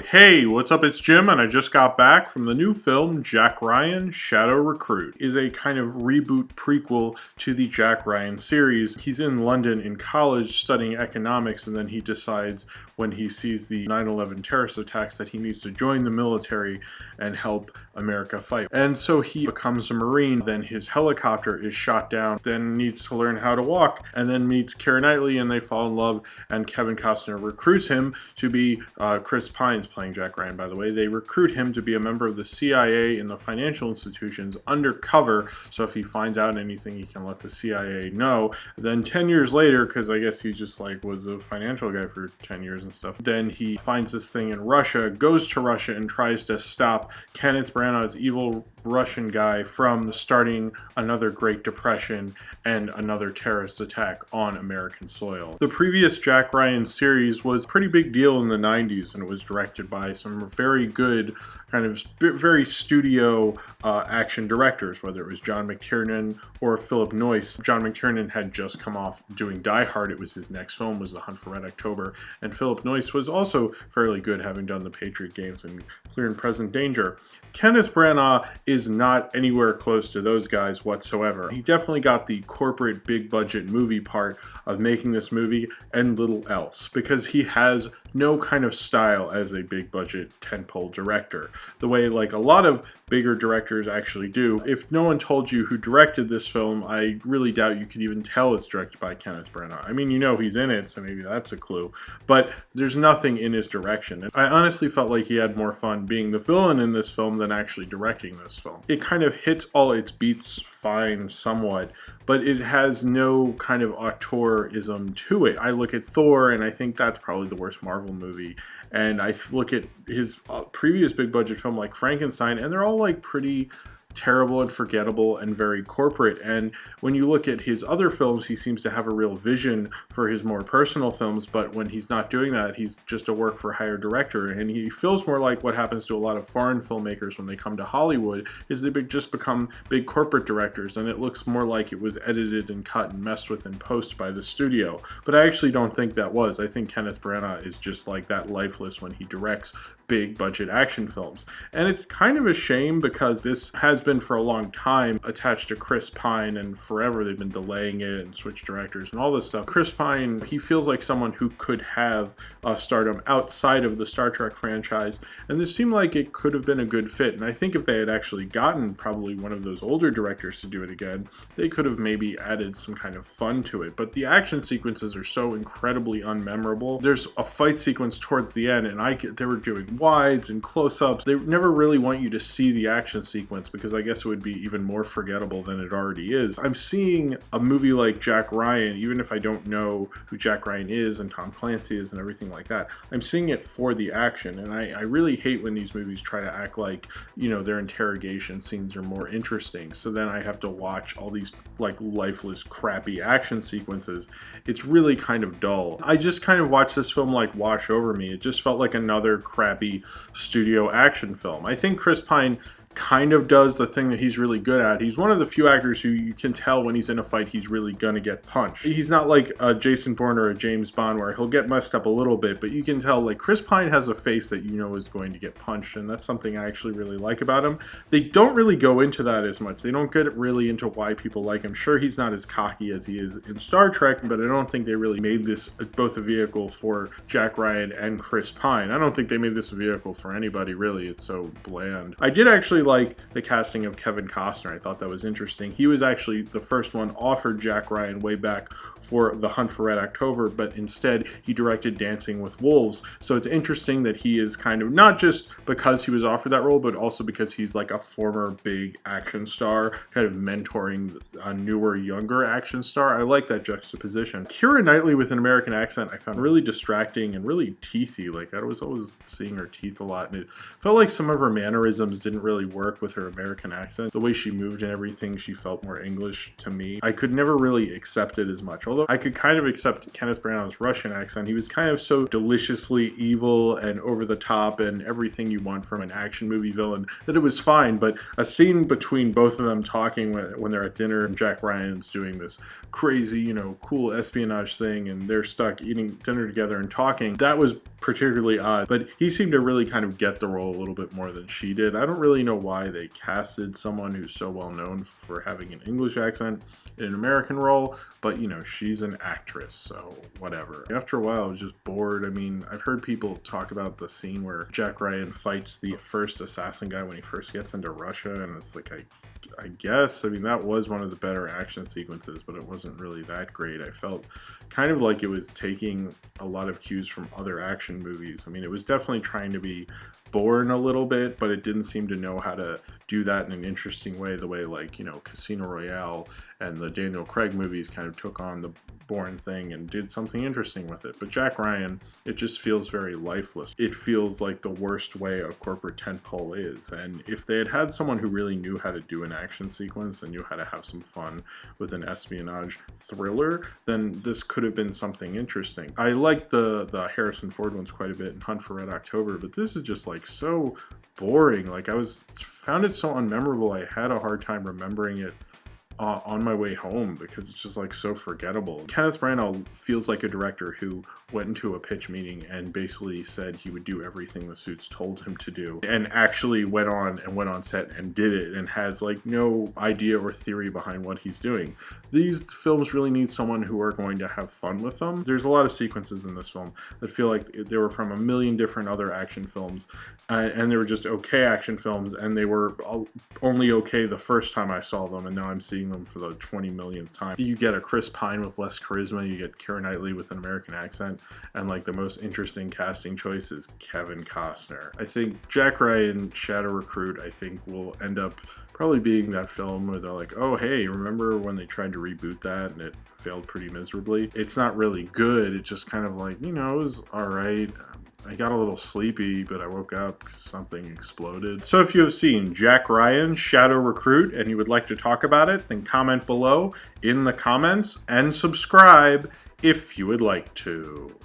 Hey, what's up? It's Jim, and I just got back from the new film Jack Ryan Shadow Recruit. Is a kind of reboot prequel to the Jack Ryan series. He's in London in college studying economics, and then he decides when he sees the 9/11 terrorist attacks that he needs to join the military and help America fight. And so he becomes a Marine, then his helicopter is shot down, then needs to learn how to walk, and then meets Keira Knightley and they fall in love, and Kevin Costner recruits him to be Chris Pine's playing Jack Ryan, by the way. They recruit him to be a member of the CIA in the financial institutions undercover, so if he finds out anything, he can let the CIA know. Then 10 years later, because I guess he just was a financial guy for 10 years and stuff, then he finds this thing in Russia, goes to Russia, and tries to stop Kenneth Branagh's evil Russian guy from starting another Great Depression and another terrorist attack on American soil. The previous Jack Ryan series was a pretty big deal in the 90s, and it was directed by some very good kind of very studio action directors, whether it was John McTiernan or Philip Noyce. John McTiernan had just come off doing Die Hard. It was his next film, was The Hunt for Red October, and Philip Noyce was also fairly good, having done The Patriot Games and Clear and Present Danger. Kenneth Branagh is not anywhere close to those guys whatsoever. He definitely got the corporate big budget movie part of making this movie and little else, because he has no kind of style as a big budget tentpole director, the way a lot of bigger directors actually do. If no one told you who directed this film, I really doubt you could even tell it's directed by Kenneth Branagh. I mean, you know he's in it, so maybe that's a clue, but there's nothing in his direction. And I honestly felt like he had more fun being the villain in this film than actually directing this film. It kind of hits all its beats fine somewhat, but it has no kind of auteurism to it. I look at Thor, and I think that's probably the worst Marvel movie, and I look at his previous big budget film like Frankenstein, and they're all pretty terrible and forgettable and very corporate. And when you look at his other films, he seems to have a real vision for his more personal films, but when he's not doing that, he's just a work for hire director. And he feels more like what happens to a lot of foreign filmmakers when they come to Hollywood, is they just become big corporate directors, and it looks more like it was edited and cut and messed with in post by the studio. But I actually don't think that was. I think Kenneth Branagh is just like that, lifeless when he directs big budget action films. And it's kind of a shame, because this has been for a long time attached to Chris Pine, and forever they've been delaying it and switched directors and all this stuff. Chris Pine, he feels like someone who could have stardom outside of the Star Trek franchise, and this seemed like it could have been a good fit. And I think if they had actually gotten probably one of those older directors to do it again, they could have maybe added some kind of fun to it. But the action sequences are so incredibly unmemorable. There's a fight sequence towards the end, and they were doing wides and close-ups. They never really want you to see the action sequence, because I guess it would be even more forgettable than it already is. I'm seeing a movie like Jack Ryan, even if I don't know who Jack Ryan is and Tom Clancy is and everything like that, I'm seeing it for the action. And I really hate when these movies try to act like, their interrogation scenes are more interesting, so then I have to watch all these lifeless, crappy action sequences. It's really kind of dull. I just kind of watched this film wash over me. It just felt like another crappy studio action film. I think Chris Pine kind of does the thing that he's really good at. He's one of the few actors who you can tell when he's in a fight he's really gonna get punched. He's not like a Jason Bourne or a James Bond where he'll get messed up a little bit, but you can tell Chris Pine has a face that is going to get punched, and that's something I actually really like about him. They don't really go into that as much. They don't get really into why people like him. Sure, he's not as cocky as he is in Star Trek, but I don't think they really made this both a vehicle for Jack Ryan and Chris Pine. I don't think they made this a vehicle for anybody, really. It's so bland. I did actually like the casting of Kevin Costner. I thought that was interesting. He was actually the first one offered Jack Ryan way back for The Hunt for Red October, but instead he directed Dancing with Wolves. So it's interesting that he is kind of, not just because he was offered that role, but also because he's a former big action star, kind of mentoring a newer, younger action star. I like that juxtaposition. Keira Knightley with an American accent I found really distracting and really teethy. I was always seeing her teeth a lot, and it felt like some of her mannerisms didn't really work with her American accent. The way she moved and everything, she felt more English to me. I could never really accept it as much, although I could kind of accept Kenneth Branagh's Russian accent. He was kind of so deliciously evil and over the top and everything you want from an action movie villain that it was fine. But a scene between both of them talking when they're at dinner and Jack Ryan's doing this crazy, you know, cool espionage thing and they're stuck eating dinner together and talking, that was particularly odd. But he seemed to really kind of get the role a little bit more than she did. I don't really know why they casted someone who's so well known for having an English accent in an American role, but you know, she's an actress, so whatever. After a while, I was just bored. I mean, I've heard people talk about the scene where Jack Ryan fights the first assassin guy when he first gets into Russia, and it's like, I guess, I mean, that was one of the better action sequences, but it wasn't really that great. I felt kind of like it was taking a lot of cues from other action movies. I mean, it was definitely trying to be Bourne a little bit, but it didn't seem to know how to do that in an interesting way, the way like, you know, Casino Royale and the Daniel Craig movies kind of took on the Bourne thing and did something interesting with it. But Jack Ryan, it just feels very lifeless. It feels like the worst way a corporate tentpole is. And if they had had someone who really knew how to do an action sequence and knew how to have some fun with an espionage thriller, then this could have been something interesting. I like the Harrison Ford ones quite a bit in Hunt for Red October, but this is just like so boring. Like found it so unmemorable. I had a hard time remembering it on my way home because it's just like so forgettable. Kenneth Branagh feels like a director who went into a pitch meeting and basically said he would do everything the suits told him to do and actually went on set and did it and has like no idea or theory behind what he's doing. These films really need someone who are going to have fun with them. There's a lot of sequences in this film that feel like they were from a million different other action films and they were just okay action films, and they were only okay the first time I saw them, and now I'm seeing them for the 20 millionth time. You get a Chris Pine with less charisma, you get Keira Knightley with an American accent, and like the most interesting casting choice is Kevin Costner. I think Jack Ryan Shadow Recruit, I think, will end up probably being that film where they're like, oh hey, remember when they tried to reboot that and it failed pretty miserably? It's not really good, it's just kind of like, you know, it was alright. I got a little sleepy, but I woke up because something exploded. So if you have seen Jack Ryan Shadow Recruit and you would like to talk about it, then comment below in the comments and subscribe if you would like to.